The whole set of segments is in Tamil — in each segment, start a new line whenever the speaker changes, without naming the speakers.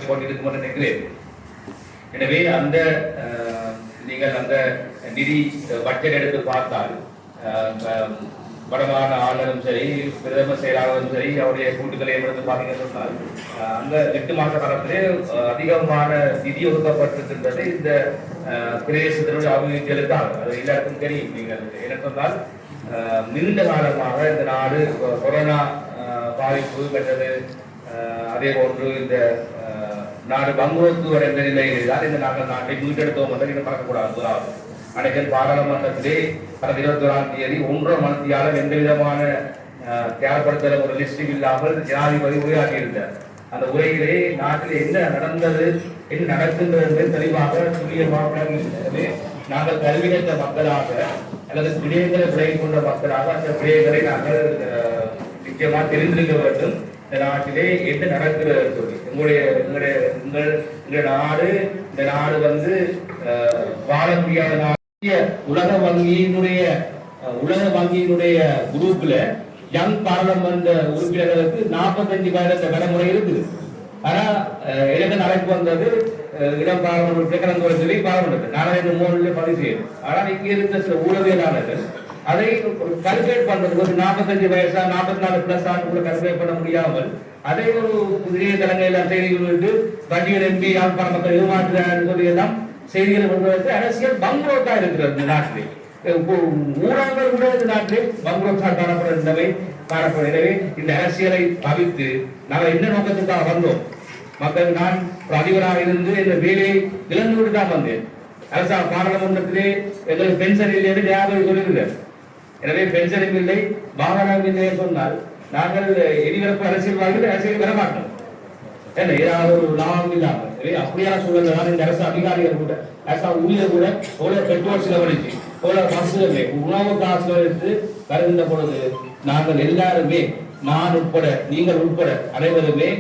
கொண்டிருக்கும் என்று நினைக்கிறேன். எனவே அந்த நீங்கள் அந்த நிதி பட்ஜெட் எடுத்து பார்த்தால் வடமாகாண ஆளுநரும் சரி, பிரதம செயலாளரும் சரி, அவருடைய கூட்டுகளை எடுத்து பார்த்தீங்கன்னு சொன்னால் அந்த 8 மாத காலத்திலே அதிகமான நிதி ஒதுக்கப்பட்டிருக்கின்றது இந்த பிரதேசத்தினுடைய அபிவிருத்திகளுக்காக. அது எல்லாருக்கும் தெரியும். நீங்கள் என்ன சொன்னால் நீண்ட காலமாக இந்த நாடு கொரோனா பாதிப்பு பெற்றது, அதே போன்று இந்த நாடு பங்குரோத்து அடைந்த நிலையில் தான் இந்த நாட்டை மீட்டெடுத்தோம் என்று நீங்கள் மறக்கக்கூடாது. அனைவரும் பாராளுமன்றத்திலே கடந்த 21ஆம் தேதி 1.5 மணித்தியாலும் எந்த விதமான தயார்படுத்தல ஒரு லிஸ்டிங் இல்லாமல் ஜனாதிபதி உரையாற்றியிருந்தார். அந்த உரையிலே நாட்டில் என்ன நடந்தது, என்ன நடக்கின்றது என்று தெளிவாக துல்லியமாக விளங்குகிறது. நாங்கள் கல்வி கற்ற மக்களாக அல்லது விடயங்களை விளங்கி கொண்ட மக்களாக அந்த விடயங்களை நாங்கள் நிச்சயமாக தெரிந்திருக்க வேண்டும். இந்த நாட்டிலே என்ன நடக்கிறது சொல்லி எங்களுடைய நாடு, இந்த நாடு வந்து வாழ முடியாத நாடு. உலக வங்கியினுடைய குரூப்ல யங் பார்லமெண்ட் உறுப்பினர்களுக்கு 45 வயது விடைமுறை இருக்குது. ஆனா எனக்கு அழைப்பு வந்தது இடம் பார்லமெண்ட் கடந்த சொல்லி பார்லமெண்ட் 403 பதிவு செய்யும். ஆனால் இங்கே இருந்த சில ஊடகவியலாளர்கள் அதை கல்குலேட் பண்றது ஒரு 45 வயசா 44 பிளஸ் ஆண்டு கல்குலேட் பண்ண முடியாமல் அதை ஒரு புதிய தலைமையில செய்திகள் விட்டு வண்டிகள் எம்பி யாழ்ப்பாண மக்கள் ஏமாற்றுறான்னு சொல்லி எல்லாம் செய்திகளை கொண்டு அரசியல் பங்குரோட்டா இருக்கிறது. இந்த நாட்டிலே ஊடகங்கள் கூட இந்த நாட்டிலே பங்குரோட்டா காணப்படுகின்றவை காணப்படும். எனவே இந்த அரசியலை தவிர்த்து நாங்கள் என்ன நோக்கத்துக்காக வந்தோம்? மக்கள் நான் அதிபராக இருந்து இந்த வேலையை இழந்து விட்டு தான் வந்தேன். அரசாங்க பாராளுமன்றத்திலே எங்களுக்கு பென்ஷன் இல்லை என்று ஞாபகம் சொல்லியிருந்தார். எனவே பென்ஷனும் இல்லை, வாகனம் இல்லை சொன்னால் நாங்கள் எரிவிறப்பு அரசியல்வாதிகள் அரசியல் பெற மாட்டோம். என்ன ஏதாவது ஒரு லாபம் இல்லாமல் அப்படியான சூழல் இந்த அரசு அதிகாரிகள் கூட அரசாங்க ஊழியர் கூட எவ்வளவு பெட்ரோல் செலவழிச்சு எவ்வளவு பஸ்ஸுகளை உணவு காசு எடுத்து வருகின்ற பொழுது நாங்கள் எல்லாருமே, நான் உட்பட நீங்கள் உட்பட அனைவருமே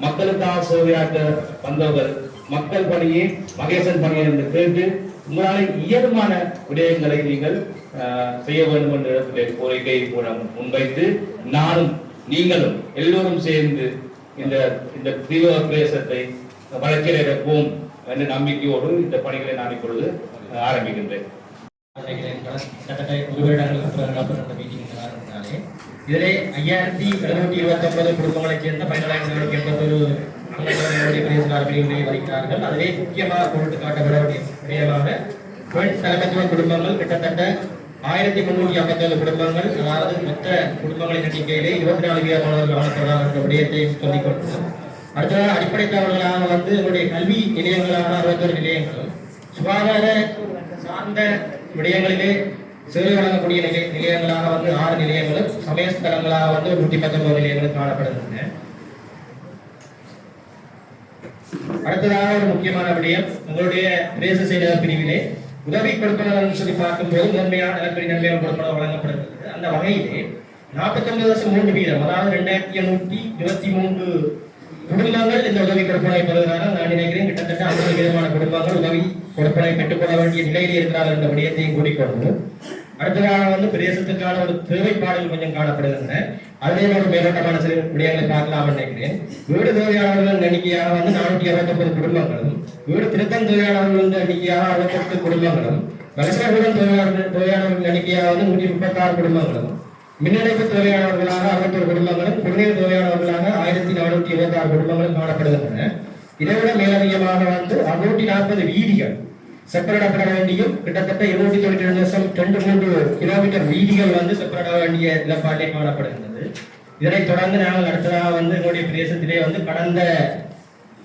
மக்களுக்காக சேவையாற்ற வந்தவர்கள். மக்கள் பணியே மகேசன் பணியை என்று கேட்டு உங்களால் இயல்பான விடயங்களை நீங்கள் செய்ய வேண்டும் என்ற கோரிக்கை முன்வைத்து நானும் நீங்களும் எல்லோரும் சேர்ந்து இந்த தீவிர பிரதேசத்தை வளர்ச்சியில் எடுப்போம் என்ற நம்பிக்கையோடு இந்த பணிகளை நான் இப்பொழுது ஆரம்பிக்கின்றேன்.
இதிலே 5729 குடும்பங்களைச் சேர்ந்த 1781 வருகிறார்கள். அதிலே முக்கியமாக பொருட்டு காட்டப்பட விடயமாக பெண் தலைமைத்துவ குடும்பங்கள் கிட்டத்தட்ட 1357 குடும்பங்கள், அதாவது மொத்த குடும்பங்களின் எண்ணிக்கையிலே 24 வீதமானவர்கள் வளர்க்கிறார்கள் என்ற விடயத்தை சொல்லிக் கொண்டோம். அடுத்ததாக அடிப்படை தகவல்களாக எங்களுடைய கல்வி நிலையங்களான 61 நிலையங்களும், சுகாதார சார்ந்த விடயங்களிலே சேவை வழங்கக்கூடிய நிலையங்களாக 6 நிலையங்களும், சமயஸ்தலங்களாக 119 நிலையங்களும் காணப்படுகின்றன. அடுத்ததாக ஒரு முக்கியமான விடயம், உங்களுடைய பிரதேச செயலக பிரிவிலே உதவி கொடுப்பனர் சொல்லி பார்க்கும்போது நன்மையான நன்மையான கொடுப்பனர் வழங்கப்படுகிறது. அந்த வகையிலே 49.3%, அதாவது 2823 குடும்பங்கள் இந்த உதவி கொடுப்பனை பெறுவதாக நான் நினைக்கிறேன். கிட்டத்தட்ட 50% குடும்பங்கள் உதவி கொடுப்பனை பெற்றுக்கொள்ள வேண்டிய நிலையில் இருக்கிறார்கள் என்ற விடயத்தையும் கூறிக்கொண்டு, அடுத்ததாக பிரதேசத்துக்கான ஒரு தேவைப்பாடுகள் கொஞ்சம் காணப்படுகின்றன. அதிலே ஒரு மேலோட்டமான சில விடயங்களை பார்க்கலாம் நினைக்கிறேன். வீடு தேவையாளர்கள் எண்ணிக்கையாக 469 குடும்பங்களும், வீடு திருத்தம் தேவையாளர்கள் எண்ணிக்கையாக 68 குடும்பங்களும், வலசரகுடன் தேவையாளர்கள் எண்ணிக்கையாக 136 குடும்பங்களும், மின்னணைப்பு தேவையானவர்களாக 61 குடும்பங்களும், குடிநீர் தேவையானவர்களாக 1426 குடும்பங்களும் காணப்படுகின்றன. இதைவிட மேலதிகமாக 640 வீதிகள் செப்பரேடப்பட வேண்டியும், கிட்டத்தட்ட 292.23 கிலோமீட்டர் வீதிகள் செப்பரேட வேண்டிய நிலப்பாட்டிலே காணப்படுகின்றது. இதனைத் தொடர்ந்து நாங்கள் அடுத்ததாக எங்களுடைய பிரதேசத்திலே கடந்த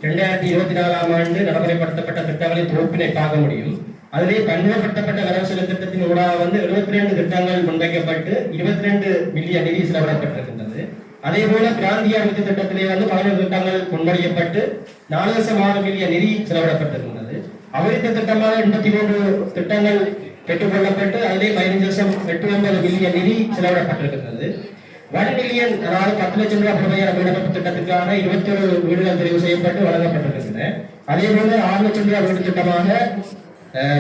2024ஆம் ஆண்டு நடைமுறைப்படுத்தப்பட்ட திட்டங்களின் தொகுப்பினை பார்க்க முடியும். அதிலே பன்முகப்படுத்தப்பட்ட வரவு செலவு திட்டத்தின் ஊடாக 72 திட்டங்கள் முன்வைக்கப்பட்டு 22 மில்லியன் நிதி செலவிடப்பட்டிருக்கின்றது. அதே போல பிராந்திய அபிவிருத்தி திட்டத்திலே 11 திட்டங்கள் முன்மொழியப்பட்டு 4.6 மில்லியன் நிதி செலவிடப்பட்டிருக்கின்றது. அபிவிருத்தி திட்டமாக 83 திட்டங்கள் பெற்றுக்கொள்ளப்பட்டு அதிலே 15.89 மில்லியன் நிதி செலவிடப்பட்டிருக்கின்றது. 1 மில்லியன், அதாவது 10 லட்சம் ரூபாய் பொறுமையான வீடமைப்பு திட்டத்திற்கான 21 வீடுகள் தெரிவு செய்யப்பட்டு வழங்கப்பட்டிருக்கின்றன. அதே போல 6 லட்சம் ரூபாய் வீடு திட்டமாக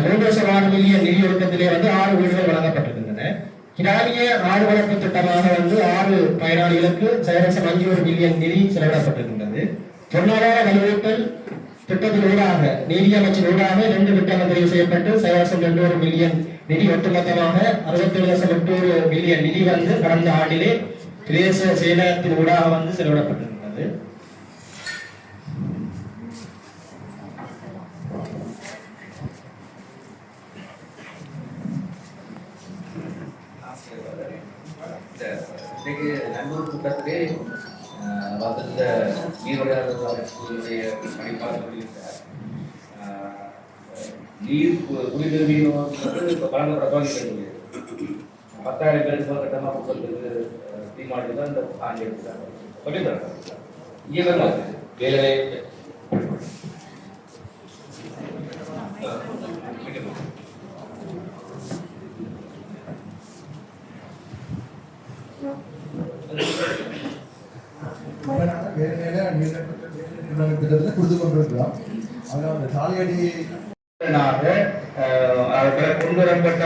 3.6 மில்லியன் நிதி ஒதுக்கத்திலே 6 வீடுகள் வழங்கப்பட்டிருக்கின்றன. கிராமிய ஆடு வளர்ப்பு திட்டமாக 6 பயனாளிகளுக்கு 0.51 மில்லியன் நிதி செலவிடப்பட்டிருக்கின்றது. பொருளாதார வலுவூட்டல் திட்டத்தினூடாக நீதி அமைச்சினூடாக 2 திட்டங்கள் தெரிவு செய்யப்பட்டு 1.21 மில்லியன் நிதி ஒட்டுமொத்தமாக 67.8 மில்லியன் நிதி வந்து கடந்த ஆண்டிலே பிரதேச செயலகத்தின் ஊடாக வந்து செலவிடப்பட்டிருக்கிறது.
இன்னைக்கு நண்பர் கூட்டத்திலே வந்த நீர்வழியாளர்களுடைய பணிப்பாளர்கள் நீர் குடிநீர் விநியோகம் இப்போ வழங்கப்பட தொடங்கிட்டு 10,000 பேருக்கு கட்டமாக கொடுக்கறதுக்கு தீர்மானித்து தான் இந்த ஆண்டு எடுத்துட்டாங்க சொல்லியிருக்காங்க. இயக்கம் வேலை
கொடுத்து கொண்டிருக்கிறோம். அதனால சாலையடி
கொண்டு வரப்பட்ட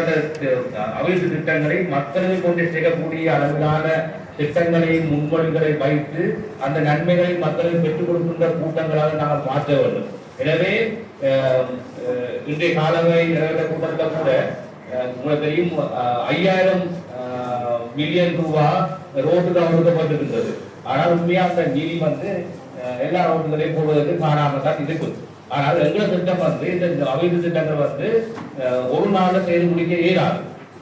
அபிவிருத்தி திட்டங்களை மக்களுக்கு கொண்டு சேர்க்கக்கூடிய அளவிலான திட்டங்களை முன்மொழிகளை வைத்து அந்த நன்மைகளை மக்களுக்கு பெற்றுக் கொடுக்கின்ற கூட்டங்களாக நாங்கள் மாற்ற வேண்டும். எனவே இன்றைய காலவை நிறைவேற்ற கூட்டத்தில் கூட உங்களுக்கு தெரியும் 5,000 மில்லியன் ரூபாய் ரோட்டுக்கு ஒதுக்கப்பட்டிருந்தது. ஆனால் உண்மையா அந்த நிதி வந்து எல்லா ரோட்டுகளையும் போவதற்கு காணாமல் தான் இருக்குது. ஆனால் எங்களை திட்டம் வந்து இந்த அபிவிருத்தி திட்டங்கள் வந்து ஒரு நாள்ல செய்து முடிக்க இயலாது.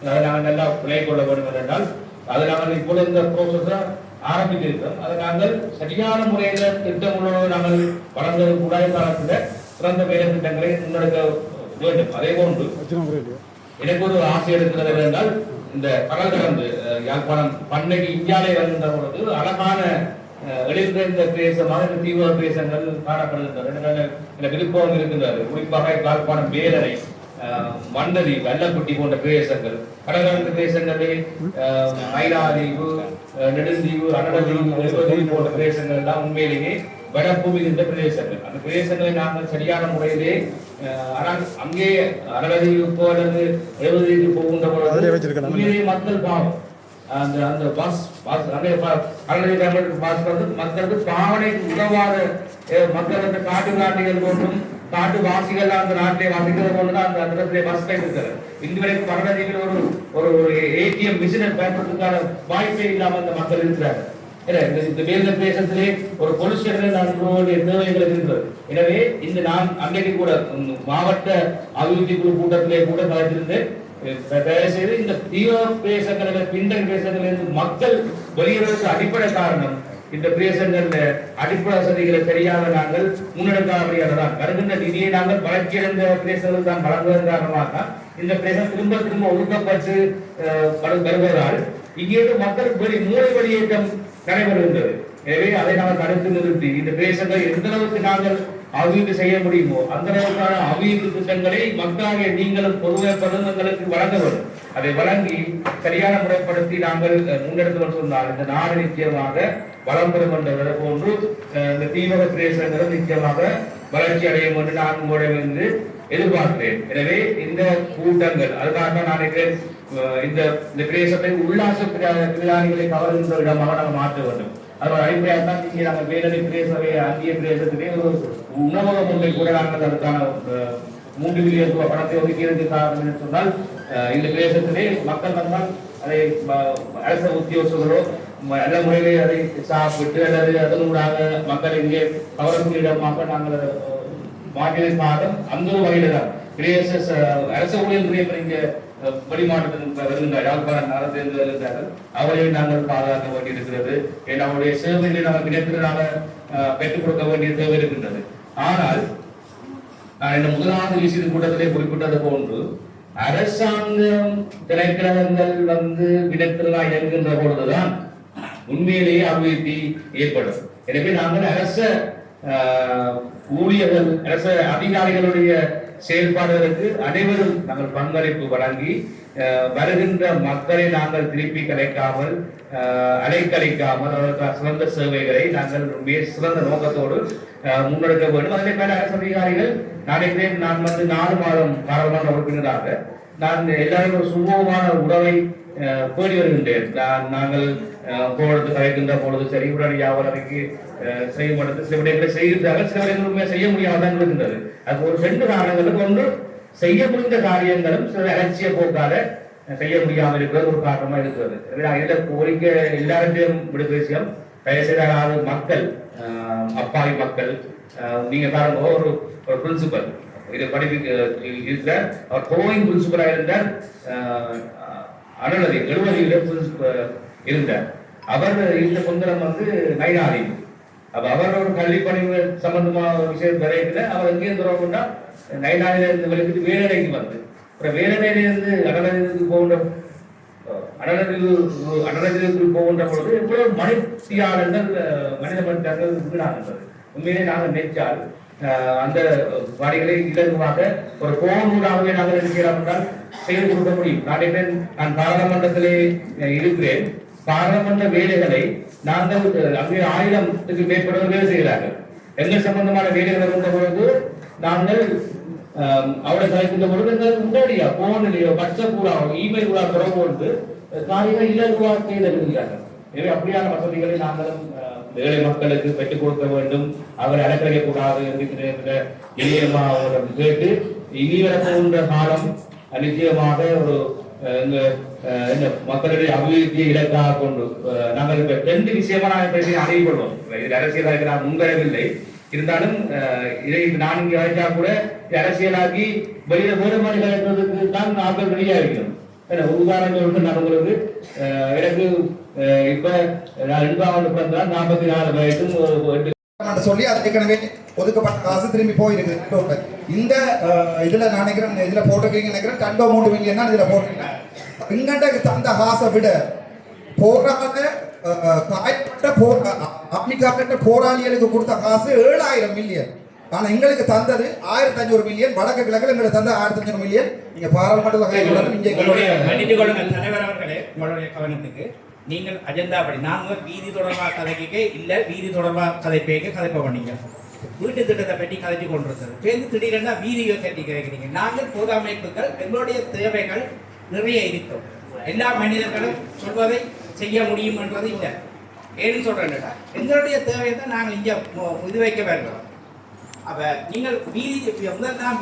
அதை நாங்கள் நல்லா விலை கொள்ள வேண்டும் என்றால் அதை நாங்கள் இப்பொழுது இந்த ப்ரோசஸை ஆரம்பித்திருக்கிறோம். அதை நாங்கள் சரியான முறையில் திட்டங்களோடு நாங்கள் வளர்ந்த கூடாய காலத்தில் சிறந்த வேலை திட்டங்களை முன்னெடுக்க வேண்டும். அதே போன்று எனக்கு ஒரு ஆசை இருக்கிறது என்றால் இந்த கடல் கடந்து யாழ்ப்பாணம் பண்ணைக்கு இந்தியாவிலே வருகின்ற பொழுது அழகான எழுந்த பிரதேசமாக இந்த தீவிர பிரதேசங்கள் காணப்படுகின்றன. விருப்பம் இருக்கின்றது. குறிப்பாக யாழ்ப்பாணம் வேலரை மண்டதி வெள்ளப்பட்டி போன்ற பிரதேசங்கள் கடற்கரை பிரதேசங்களில் மயிலாதீவு நெடுந்தீவு அனடதீவு போன்ற பிரதேசங்கள் எல்லாம் உண்மையிலேயே வடபூமி இருந்த பிரதேசங்கள். அந்த பிரதேசங்களை நாங்கள் சரியான முறையிலே ஆனால் அங்கே 60 அல்லது 70 போகின்ற பொழுது மக்கள் பாவம் அந்த பஸ் மக்களுக்கு பாவனைக்கு உதவாத மக்கள் அந்த காட்டுக்காண்டிகள் போன்றும் காட்டுவாசிகள் அந்த நாட்டிலே வசிக்கிறது போன்றுதான் அந்த இடத்திலே பஸ் இருக்கிறது. இன்றுவரைக்கும் வரலாற்றில் ஒரு ஏடிஎம் மிஷினை பயன்படுத்துவதற்கான வாய்ப்பே இல்லாமல் அந்த மக்கள் இருக்கிறார்கள். இந்த வேலை தேசத்திலே ஒரு பொலிஸ்டர்கள் தேவைகள் இருக்கிறது. எனவே இந்த நான் அன்றைக்கு கூட மாவட்ட அபிவிருத்தி குழு கூட்டத்திலே கூட கலைத்திருந்தேன். தயவுசெய்து இந்த தீவிர பிரதேசங்களில் பின்தங்கிய பிரதேசங்களிலிருந்து மக்கள் வெளியேறுவதற்கு அடிப்படை காரணம் இந்த பிரதேசங்கள்ல அடிப்படை வசதிகளை சரியாக நாங்கள் முன்னெடுக்காமல் வருகின்ற நிதியை நாங்கள் வளர்ச்சியடைந்த பிரதேசங்கள் தான் வழங்குவதன் காரணமாக இந்த பிரதேசம் திரும்ப ஒதுக்கப்பட்டு வருவதால் இங்கே மக்கள் மூளை வெளியேற்றம் நடைபெறுகின்றது. எனவே அதை நாங்கள் தடுத்து நிறுத்தி இந்த பிரதேசங்கள் எந்த அளவுக்கு நாங்கள் அபிவிருத்தி செய்ய முடியுமோ அந்த அளவுக்கான அபிவிருத்தி திட்டங்களை மக்களாகிய நீங்களும் பொதுவாக எங்களுக்கு வழங்க வேண்டும். அதை வழங்கி சரியான முறைப்படுத்தி நாங்கள் முன்னெடுத்து சொன்னால் இந்த நாடு நிச்சயமாக வளம் பெறும் என்ற போன்று இந்த தீவிர பிரதேசங்களும் நிச்சயமாக வளர்ச்சி அடையும் என்று நான் உங்களிடமிருந்து எதிர்பார்க்கிறேன். எனவே இந்த கூட்டங்கள் அதுக்காக நான் இந்த பிரதேசத்தை உல்லாச பிரயாணிகளை கவர்கின்ற இடமாக நாங்கள் மாற்ற வேண்டும். அதோட அடிப்படையாக தான் இங்கே நாங்கள் வேலனை பிரதேசவை அந்நிய பிரதேசத்திலே ஒரு உணவகம் ஒன்றை கூட நாங்கள் அதுக்கான 3 மில்லியன் ரூபாய் பணத்தை ஒதுக்கியதற்கு காரணம் என்று சொன்னால் இந்த பிரதேசத்திலே மக்கள் வந்தால் அதை அரசு உத்தியோகர்களோ நல்ல முறையிலே அதை சாப்பிட்டு அல்லது அதனூடாக மக்கள் இங்கே கவரக்கூடிய இடமாக நாங்கள் மாற்றியதன் காரணம் அந்த ஒரு வகையில தான் பிரதேச அரசு ஊழியர் இங்கே வெளிமாநிலத்தில் வருகின்ற யாழ்ப்பாணம் நகரத்தில் இருந்தார்கள். அவரை நாங்கள் பாதுகாக்க வேண்டியிருக்கிறது. அவருடைய சேவைகளை நாங்கள் கிடைப்பதனால பெற்றுக் கொடுக்க வேண்டிய தேவை இருக்கின்றது. ஆனால் நான் இந்த முதலாவது விசிறு கூட்டத்திலே குறிப்பிட்டது போன்று அரசாங்கம் திணைக்களங்கள் விடத்திலா இயங்குகின்ற பொழுதுதான் உண்மையிலேயே அபிவிருத்தி ஏற்படும். எனவே நாங்கள் அரச ஊழியர்கள் அரச அதிகாரிகளுடைய செயல்பாடுகளுக்கு அனைவரும் நாங்கள் பங்களிப்பு வழங்கி வருகின்ற மக்களை நாங்கள் திருப்பி கலைக்காமல் அலைக்கழிக்காமல் அவர்களுக்கு சிறந்த சேவைகளை நாங்கள் சிறந்த நோக்கத்தோடு முன்னெடுக்க வேண்டும். அதே மேல அரசு அதிகாரிகள் நான் 4 மாதம் பாராளுமன்ற உறுப்பினராக நான் எல்லாரும் ஒரு சுமூகமான உறவை பேடி வருகின்றேன். நாங்கள் பொழுது கலைக்கின்ற பொழுது சரி உடனடியாக அவர்களுக்கு செய்யப்பட்டது சில விடயங்களை செய்கிறார்கள், சில விடயங்கள் செய்ய முடியாமல் இருக்கின்றது. அது ஒரு 2 காரணங்களுக்கு ஒன்று செய்ய முடிந்த காரியங்களும் சில அலட்சிய போக்கால செய்ய முடியாமல் இருக்கிறது ஒரு காரணமா இருக்கிறது. இதில் கோரிக்கை எல்லாருடையும் விடுதலை விஷயம் தயவுசெய்து மக்கள் அப்பாவி மக்கள் நீங்க பாருங்க ஒரு பிரின்சிபல் இது படிப்பு அவர் கோவிங் பிரின்சிபலாக இருந்தார். அனுமதி 70 இருந்தார். அவர் இந்த சுந்தரம் நைனாதி. அப்ப அவர் ஒரு கல்வி பணிவு சம்பந்தமான விஷயம் வரையில அவர் எங்கேயும் தூரம்னா நைனாதில இருந்து வெளிக்கிட்டு வேலனைக்கு வந்து அப்புறம் வேலனையிலிருந்து அடலத்துக்கு போகின்ற அடலத்துக்கு போகின்ற பொழுது எவ்வளவு மனிதர்கள் மனித மனிதர்கள் வீணாகின்றது. உண்மையிலே நாங்கள் நினைச்சால் அந்த பணிகளை இலகுவாக ஒரு போனூடாகவே நாங்கள் நினைக்கிறோம் என்றால் செய்து கொடுக்க முடியும். நான் பாராளுமன்றத்திலே இருக்கிறேன். பாராளுமன்ற வேலைகளை நாங்கள் அங்கே 1000க்கு மேற்பட்ட வேலை செய்கிறார்கள். எங்கள் சம்பந்தமான வேலைகள் இருந்த பொழுது நாங்கள் அவரை கலைக்கின்ற பொழுது எங்களுக்கு முன்னாடியா போனிலையோ பட்சப்பூராவோ இமெயில் கூட தொடர்பு கொண்டு காரியங்கள் இலகுவாக செய்திருக்கிறார்கள். எனவே அப்படியான வசதிகளை நாங்களும் ஏழை மக்களுக்கு பெற்றுக் கொடுக்க வேண்டும். அவரை அலக்கழிக்க கூடாது என்கிற இளையமா கேட்டு இனி வரப்போகின்ற காலம் நிச்சயமாக ஒரு மக்களுடைய அபிவிருத்தியை இலக்காக கொண்டு நாங்கள் இப்ப 2 விஷயமா நாங்கள் பேசி அணுகிக் கொள்வோம். இது அரசியலாக நான் முன்வரவில்லை. இருந்தாலும் இதை நான் இங்கே வரைச்சா கூட அரசியலாக்கி வெளியில வேறு மாதிரி கலைக்கிறதுக்கு தான் ஆட்கள் ரெடியா இருக்கணும். உதாரணங்கள் நான் உங்களுக்கு எனக்கு இப்ப நான் 2ஆவது பிறந்தால் 44 வயசும்
சொல்லி அது ஏற்கனவே ஒதுக்கப்பட்ட காசு திரும்பி போயிருக்கு. இந்த இதுல நான் நினைக்கிறேன் இதுல போட்டிருக்கீங்க நினைக்கிறேன் 2-3 மில்லியன் தான் இதுல போட்டிருக்கீங்க. இங்கண்ட தந்த காசை விட போராட்ட காயப்பட்ட ஆப்ளிகாட்ட போராளிகளுக்கு கொடுத்த காசு 7000 மில்லியன். ஆனா எங்களுக்கு தந்தது 1500 மில்லியன். வடக்கு கிழக்கில் எங்களுக்கு தந்த 1500 மில்லியன். நீங்க பாராளுமன்றத்தில்
தலைவர் அவர்களே, உங்களுடைய கவனத்துக்கு நீங்கள் அஜெண்டா படி நாங்கள் வீதி தொடர்பாக கதைக்க இல்லை வீதி தொடர்பாக கதைப்ப பண்ணீங்க. வீட்டு திட்டத்தை பற்றி கதைச்சு கொண்டிருக்கிறது பேருந்து திடீரென்னா வீதியை கட்டி கேட்கிறீங்க. நாங்கள் பொது அமைப்புகள் எங்களுடைய தேவைகள் நிறைய இருக்கும். எல்லா மனிதர்களும் சொல்வதை செய்ய முடியும் என்றது இல்லை. ஏன்னு சொல்றேன், எங்களுடைய தேவையை தான் நாங்கள் இங்கே இது வைக்க வேண்டும். அப்ப நீங்கள் வீதி முதல் தான்